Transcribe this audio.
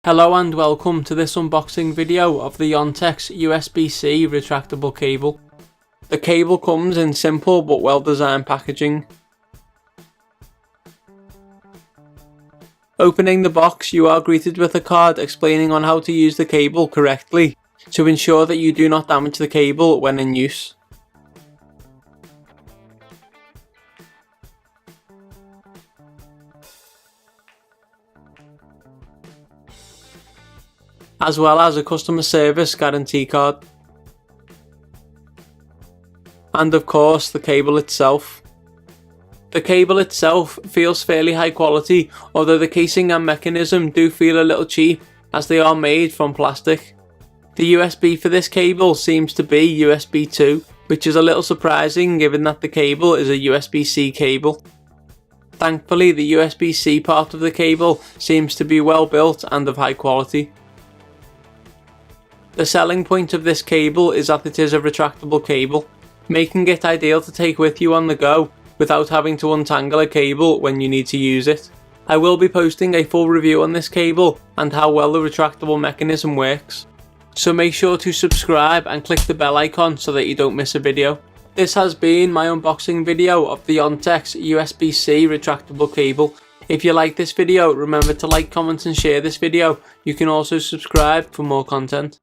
Hello and welcome to this unboxing video of the Yontex USB-C retractable cable. The cable comes in simple but well designed packaging. Opening the box, you are greeted with a card explaining on how to use the cable correctly to ensure that you do not damage the cable when in use. As well as a customer service guarantee card. And of course the cable itself. The cable itself feels fairly high quality, although the casing and mechanism do feel a little cheap as they are made from plastic. The USB for this cable seems to be USB 2, which is a little surprising given that the cable is a USB-C cable. Thankfully the USB-C part of the cable seems to be well built and of high quality. The selling point of this cable is that it is a retractable cable, making it ideal to take with you on the go without having to untangle a cable when you need to use it. I will be posting a full review on this cable and how well the retractable mechanism works, so make sure to subscribe and click the bell icon so that you don't miss a video. This has been my unboxing video of the Yontex USB-C retractable cable. If you like this video, remember to like, comment and share this video. You can also subscribe for more content.